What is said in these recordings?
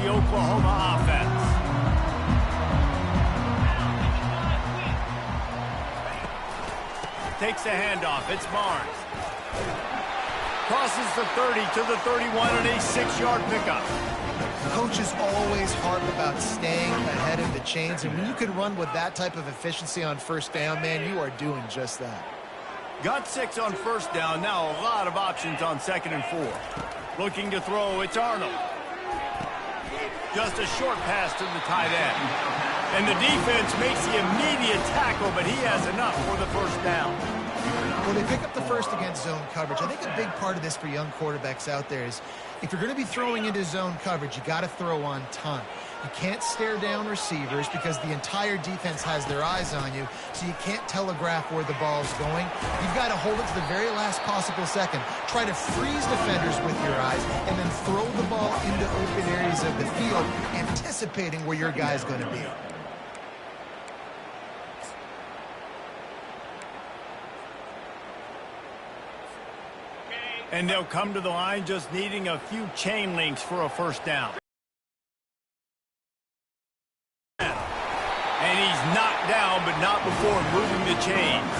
the Oklahoma offense. Takes the handoff. It's Barnes. Crosses the 30 to the 31 and a 6-yard pickup. Coaches always harp about staying ahead of the chains, and when you can run with that type of efficiency on first down, man, you are doing just that. Got 6 on first down. Now a lot of options on 2nd and 4. Looking to throw. It's Arnold. Just a short pass to the tight end. And the defense makes the immediate tackle, but he has enough for the first down. Well, they pick up the first against zone coverage. I think a big part of this for young quarterbacks out there is if you're going to be throwing into zone coverage, you got to throw on time. You can't stare down receivers because the entire defense has their eyes on you, so you can't telegraph where the ball's going. You've got to hold it to the very last possible second. Try to freeze defenders with your eyes and then throw the ball into open areas of the field, anticipating where your guy's going to be. And they'll come to the line just needing a few chain links for a first down. And he's knocked down, but not before moving the chains.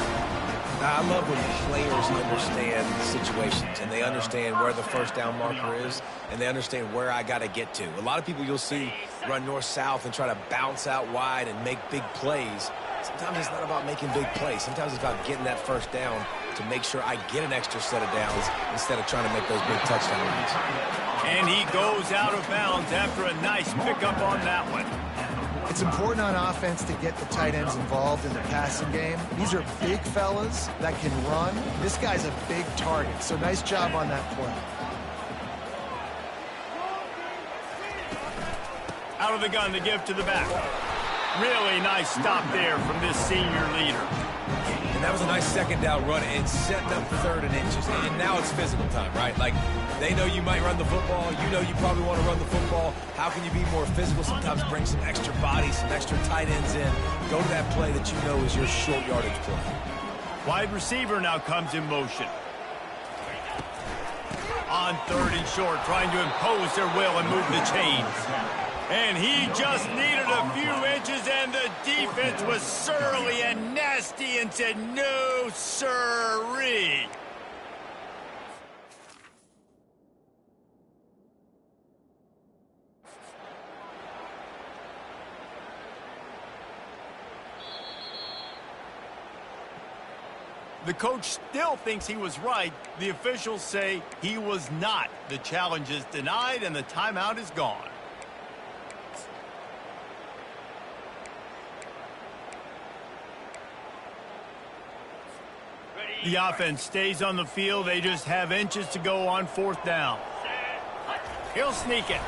I love when players understand situations and they understand where the first down marker is and they understand where I got to get to. A lot of people you'll see run north-south and try to bounce out wide and make big plays. Sometimes it's not about making big plays. Sometimes it's about getting that first down to make sure I get an extra set of downs instead of trying to make those big touchdown runs. And he goes out of bounds after a nice pickup on that one. It's important on offense to get the tight ends involved in the passing game. These are big fellas that can run. This guy's a big target, so nice job on that play. Out of the gun to give to the back. Really nice stop there from this senior leader. And that was a nice second down run and setting up 3rd and inches. And now it's physical time, right? Like, they know you might run the football. You know you probably want to run the football. How can you be more physical? Sometimes bring some extra bodies, some extra tight ends in. Go to that play that you know is your short yardage play. Wide receiver now comes in motion. On 3rd and short, trying to impose their will and move the chains. And he just needed a few inches, and the defense was surly and nasty and said, no, sirree. The coach still thinks he was right. The officials say he was not. The challenge is denied, and the timeout is gone. The offense stays on the field. They just have inches to go on 4th down. He'll sneak it.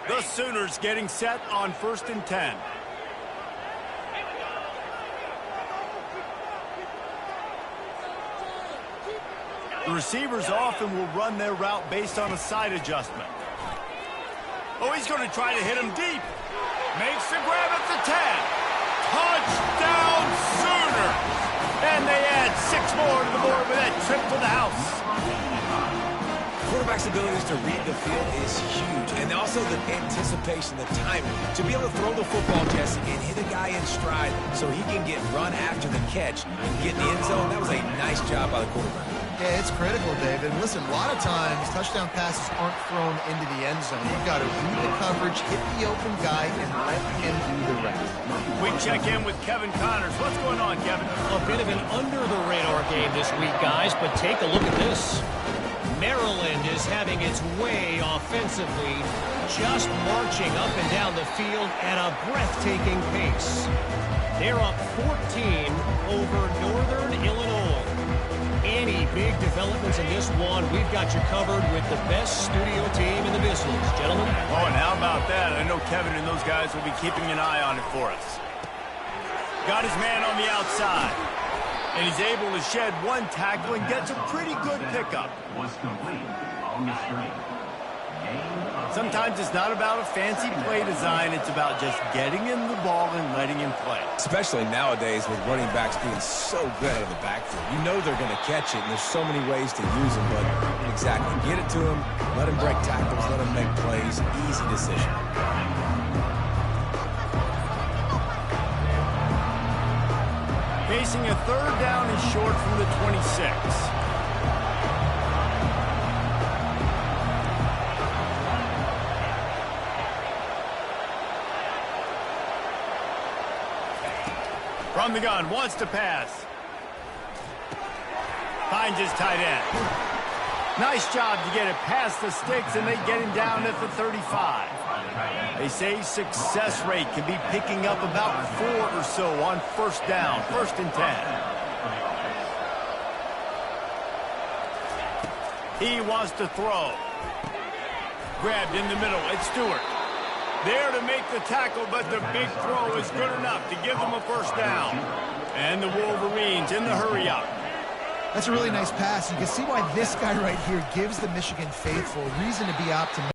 The Sooners getting set on 1st and 10. The receivers often will run their route based on a side adjustment. Oh, he's going to try to hit him deep. Makes the grab at the 10. Touchdown Sooners! And they add 6 more to the board with that trip to the house. Quarterback's abilities to read the field is huge, and also the anticipation, the timing. To be able to throw the football, Jesse, and hit a guy in stride so he can get run after the catch and get in the end zone, that was a nice job by the quarterback. Yeah, it's critical, David. Listen, a lot of times touchdown passes aren't thrown into the end zone. You've got to read the coverage, hit the open guy, and let him do the rest. We check in with Kevin Connors. What's going on, Kevin? A bit of an under-the-radar game this week, guys, but take a look at this. Maryland is having its way offensively, just marching up and down the field at a breathtaking pace. They're up 14 over Northern Illinois. Any big developments in this one, we've got you covered with the best studio team in the business, gentlemen. Oh, and how about that? I know Kevin and those guys will be keeping an eye on it for us. Got his man on the outside. And he's able to shed one tackle and gets a pretty good pickup. Was complete on the screen. Gain of Sometimes it's not about a fancy play design. It's about just getting him the ball and letting him play. Especially nowadays with running backs being so good out of the backfield. You know they're going to catch it, and there's so many ways to use them. But exactly, get it to him, let him break tackles, let him make plays. Easy decision. Facing a third down and short from the 26. From the gun, wants to pass. Finds his tight end. Nice job to get it past the sticks, and they get him down at the 35. They say success rate can be picking up about 4 or so on first down, 1st and 10. He wants to throw. Grabbed in the middle. It's Stewart. There to make the tackle, but the big throw is good enough to give them a first down. And the Wolverines in the hurry-up. That's a really nice pass. You can see why this guy right here gives the Michigan faithful reason to be optimistic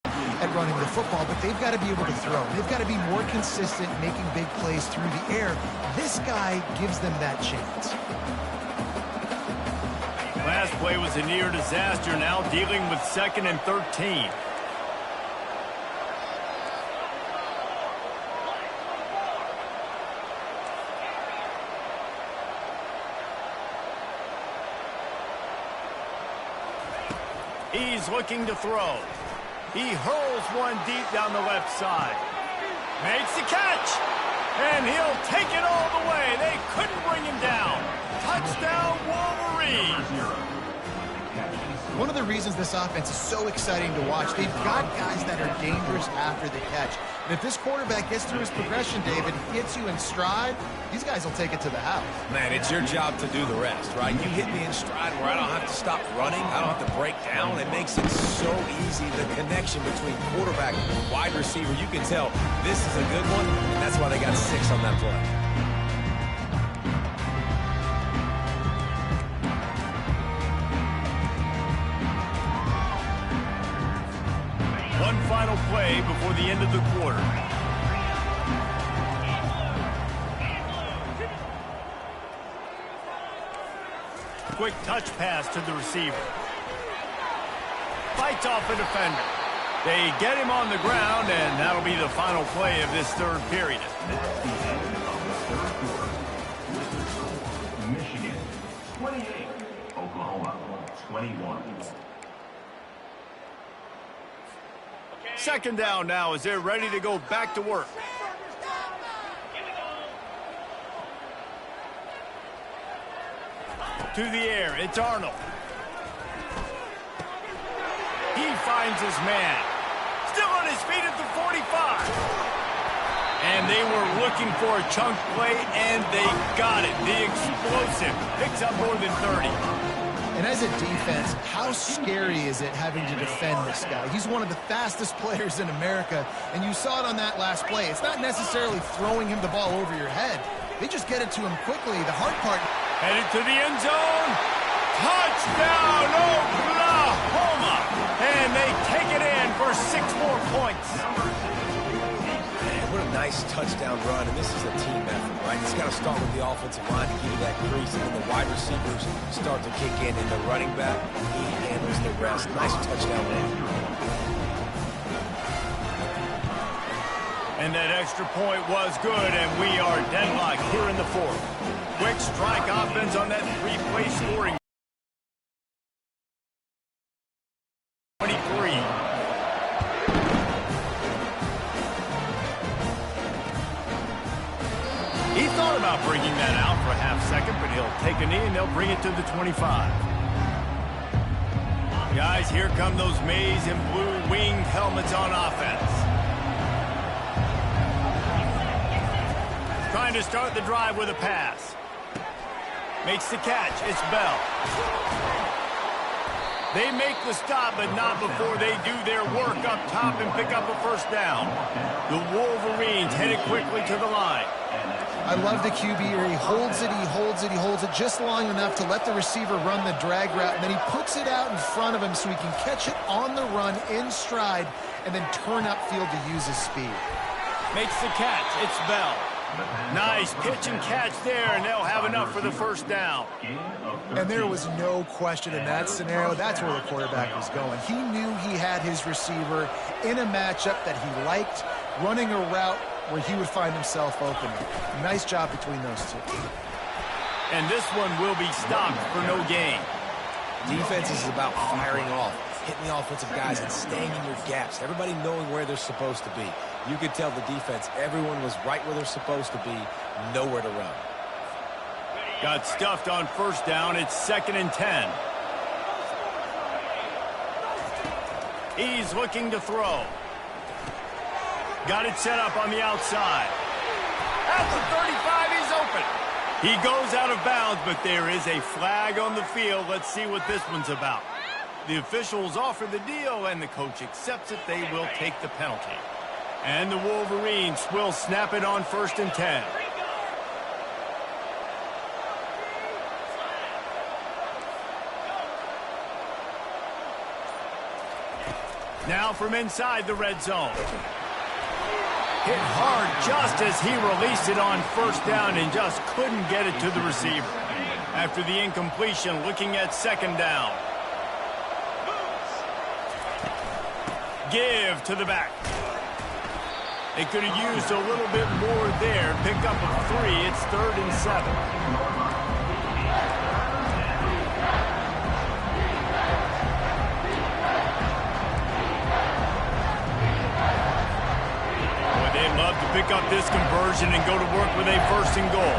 at running the football, but they've got to be able to throw. They've got to be more consistent making big plays through the air. This guy gives them that chance. Last play was a near disaster, now dealing with 2nd and 13. He's looking to throw. He hurls one deep down the left side. Makes the catch. And he'll take it all the way. They couldn't bring him down. Touchdown, Wolverines. One of the reasons this offense is so exciting to watch, they've got guys that are dangerous after the catch. And if this quarterback gets through his progression, David, hits you in stride, these guys will take it to the house. Man, it's your job to do the rest, right? You hit me in stride where I don't have to stop running. I don't have to break down. It makes it so easy, the connection between quarterback and wide receiver. You can tell this is a good one, and that's why they got 6 on that play. One final play before the end of the quarter. Quick touch pass to the receiver. Fights off a defender. They get him on the ground, and that'll be the final play of this 3rd period. Michigan 28, Oklahoma 21. 2nd down now as they're ready to go back to work. To the air, it's Arnold. He finds his man. Still on his feet at the 45. And they were looking for a chunk play, and they got it. The explosive picks up more than 30. And as a defense, how scary is it having to defend this guy? He's one of the fastest players in America, and you saw it on that last play. It's not necessarily throwing him the ball over your head. They just get it to him quickly. The hard part... Headed to the end zone. Touchdown, Oklahoma! And they take it in for 6 more points. Man, what a nice touchdown run, and this is a team effort, right? It's got to start with the offensive line to get to that crease, and then the wide receivers start to kick in, and the running back, he handles the rest. Nice touchdown run. And that extra point was good, and we are deadlocked here in the 4th. Quick strike offense on that 3-play scoring. 23. He thought about bringing that out for a half second, but he'll take a knee and they'll bring it to the 25. Guys, here come those maize and blue winged helmets on offense. Trying to start the drive with a pass. Makes the catch. It's Bell. They make the stop, but not before they do their work up top and pick up a first down. The Wolverines headed quickly to the line. I love the QB here. He holds it, he holds it, he holds it just long enough to let the receiver run the drag route, and then he puts it out in front of him so he can catch it on the run in stride and then turn upfield to use his speed. Makes the catch. It's Bell. Nice pitch and catch there, and they'll have enough for the first down. And there was no question in that scenario. That's where the quarterback was going. He knew he had his receiver in a matchup that he liked, running a route where he would find himself open. Nice job between those two. And this one will be stopped for no gain. Defense is about firing off, hitting the offensive guys and staying in your gaps. Everybody knowing where they're supposed to be. You could tell the defense, everyone was right where they're supposed to be, nowhere to run. Got stuffed on first down. It's 2nd and 10. He's looking to throw. Got it set up on the outside. At the 35, he's open. He goes out of bounds, but there is a flag on the field. Let's see what this one's about. The officials offer the deal, and the coach accepts it. They will take the penalty. And the Wolverines will snap it on 1st and 10. Now from inside the red zone. Hit hard just as he released it on first down and just couldn't get it to the receiver. After the incompletion, looking at 2nd down. Give to the back. They could have used a little bit more there. Pick up a 3. It's 3rd and 7. They'd love to pick up this conversion and go to work with a 1st and goal.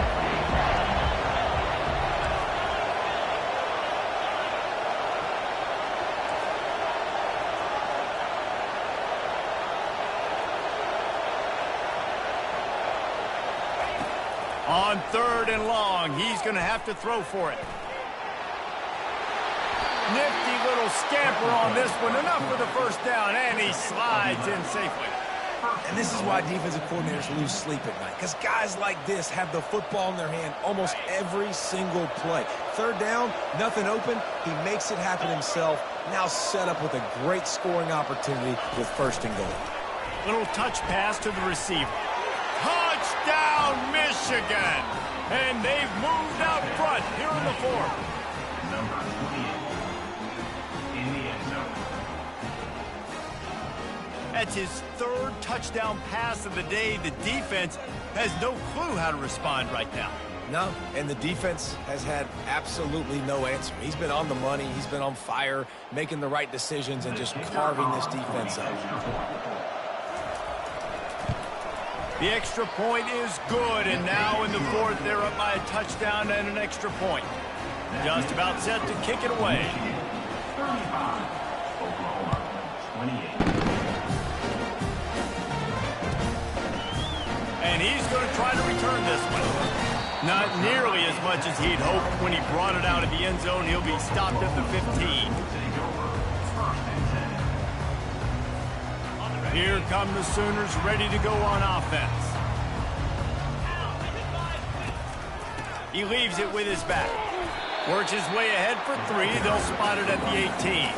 On 3rd and long, he's going to have to throw for it. Nifty little scamper on this one. Enough for the first down, and he slides in safely. And this is why defensive coordinators lose sleep at night, because guys like this have the football in their hand almost every single play. 3rd down, nothing open. He makes it happen himself. Now set up with a great scoring opportunity with 1st and goal. Little touch pass to the receiver. Touchdown, Michigan! And they've moved out front here in the 4th. Number 28 in the end zone. That's his 3rd touchdown pass of the day. The defense has no clue how to respond right now. No, and the defense has had absolutely no answer. He's been on the money. He's been on fire, making the right decisions and just carving this defense up. The extra point is good, and now in the 4th, they're up by a touchdown and an extra point. Just about set to kick it away. 35, Oklahoma, 28. And he's going to try to return this one. Not nearly as much as he'd hoped when he brought it out of the end zone. He'll be stopped at the 15. Here come the Sooners ready to go on offense. He leaves it with his back. Works his way ahead for 3. They'll spot it at the 18.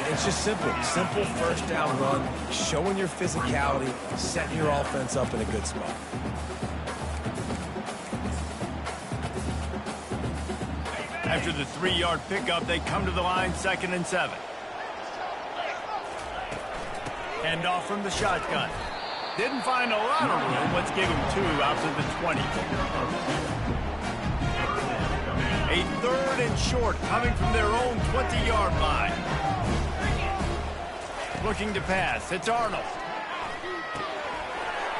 It's just simple. Simple 1st down run, showing your physicality, setting your offense up in a good spot. After the 3-yard pickup, they come to the line 2nd and 7. Hand off from the shotgun. Didn't find a lot of room. Let's give him 2 out to the 20. A 3rd and short coming from their own 20-yard line. Looking to pass. It's Arnold.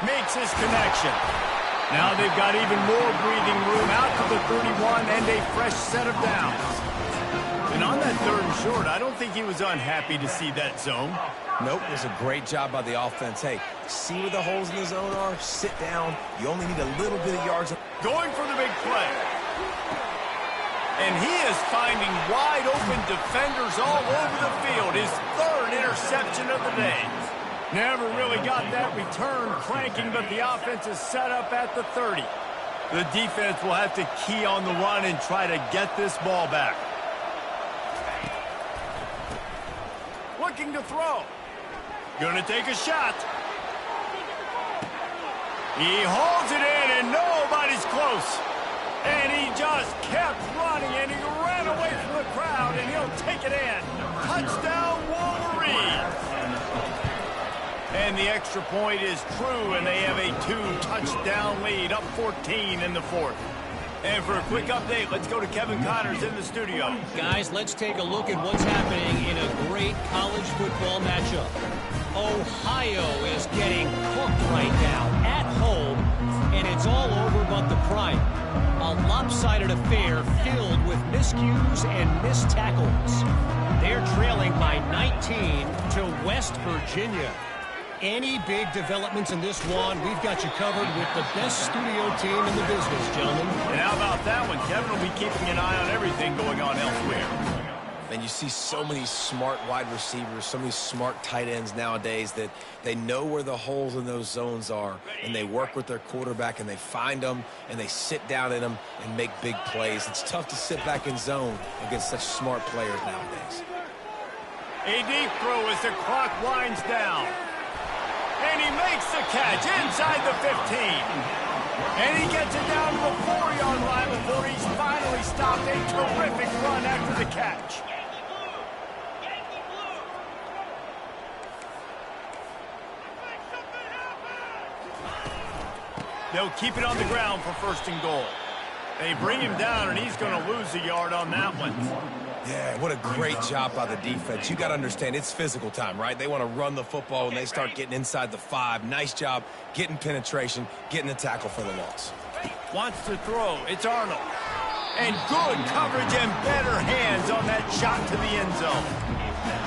Makes his connection. Now they've got even more breathing room out to the 31 and a fresh set of downs. And on that 3rd and short, I don't think he was unhappy to see that zone. Nope, it was a great job by the offense. Hey, see where the holes in the zone are? Sit down. You only need a little bit of yards. Going for the big play. And he is finding wide open defenders all over the field. His 3rd interception of the day. Never really got that return cranking, but the offense is set up at the 30. The defense will have to key on the run and try to get this ball back. Looking to throw. Gonna take a shot. He holds it in, and nobody's close. And he just kept running, and he ran away from the crowd, and he'll take it in. Touchdown, Wolverines. And the extra point is true, and they have a 2-touchdown lead, up 14 in the fourth. And for a quick update, let's go to Kevin Connors in the studio. Guys, let's take a look at what's happening in a great college football matchup. Ohio is getting cooked right now at home, and it's all over but the prime. A lopsided affair filled with miscues and missed tackles. They're trailing by 19 to West Virginia. Any big developments in this one, we've got you covered with the best studio team in the business, gentlemen. And how about that one? Kevin will be keeping an eye on everything going on elsewhere. And you see so many smart wide receivers, so many smart tight ends nowadays that they know where the holes in those zones are, and they work with their quarterback, and they find them, and they sit down in them and make big plays. It's tough to sit back in zone against such smart players nowadays. A deep throw as the clock winds down. And he makes the catch inside the 15. And he gets it down to the 4-yard line before he's finally stopped. A terrific run after the catch. They'll keep it on the ground for first and goal. They bring him down, and he's going to lose a yard on that one. Yeah, what a great job by the defense. You got to understand, it's physical time, right? They want to run the football when they start getting inside the 5. Nice job getting penetration, getting the tackle for the loss. Wants to throw. It's Arnold. And good coverage and better hands on that shot to the end zone.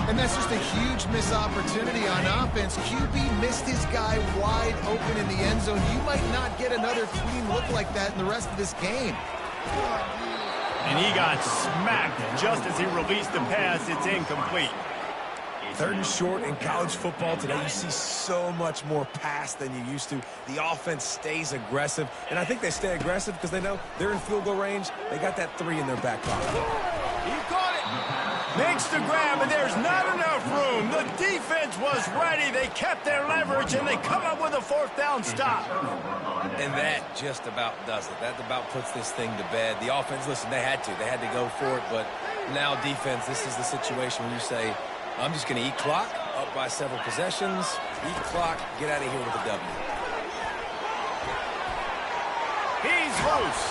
And that's just a huge missed opportunity on offense. QB missed his guy wide open in the end zone. You might not get another clean look like that in the rest of this game. And he got smacked just as he released the pass. It's incomplete. 3rd and short in college football today. You see so much more pass than you used to. The offense stays aggressive, and I think they stay aggressive because they know they're in field goal range. They got that 3 in their back pocket. He caught it. Makes the grab, and there's not enough room. The defense was ready. They kept their leverage, and they come up with a 4th down stop. And that just about does it. That about puts this thing to bed. The offense, listen, they had to. They had to go for it, but now defense, this is the situation where you say, I'm just going to eat clock, up by several possessions, eat clock, get out of here with a W. He's loose.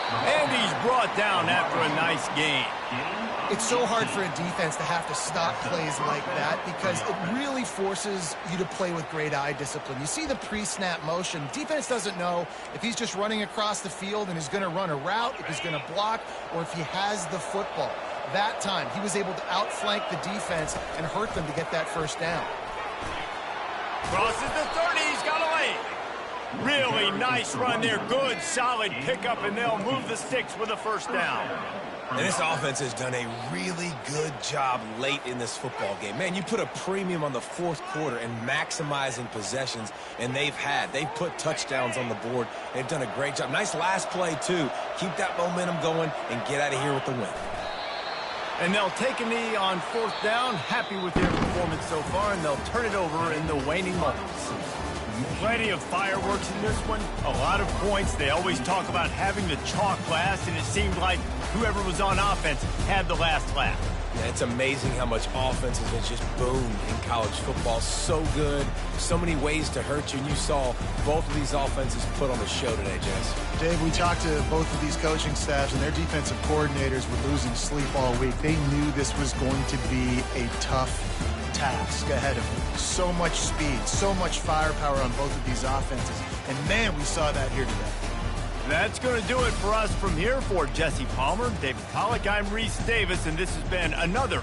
And he's brought down after a nice gain. It's so hard for a defense to have to stop plays like that because it really forces you to play with great eye discipline. You see the pre-snap motion. Defense doesn't know if he's just running across the field and he's going to run a route, if he's going to block, or if he has the football. That time, he was able to outflank the defense and hurt them to get that 1st down. Crosses the 30. He's got a lane. Really nice run there. Good, solid pickup, and they'll move the sticks with a 1st down. And this offense has done a really good job late in this football game. Man, you put a premium on the 4th quarter and maximizing possessions, and they've put touchdowns on the board. They've done a great job. Nice last play, too. Keep that momentum going and get out of here with the win. And they'll take a knee on 4th down. Happy with their performance so far, and they'll turn it over in the waning moments. Plenty of fireworks in this one. A lot of points. They always talk about having the chalk last, and it seemed like whoever was on offense had the last laugh. Yeah, it's amazing how much offenses have just boomed in college football. So good. So many ways to hurt you. And you saw both of these offenses put on the show today, Jess. Dave, we talked to both of these coaching staffs, and their defensive coordinators were losing sleep all week. They knew this was going to be a tough task ahead of them. So much speed, so much firepower on both of these offenses. And, man, we saw that here today. That's going to do it for us from here. For Jesse Palmer, David Pollack, I'm Reese Davis, and this has been another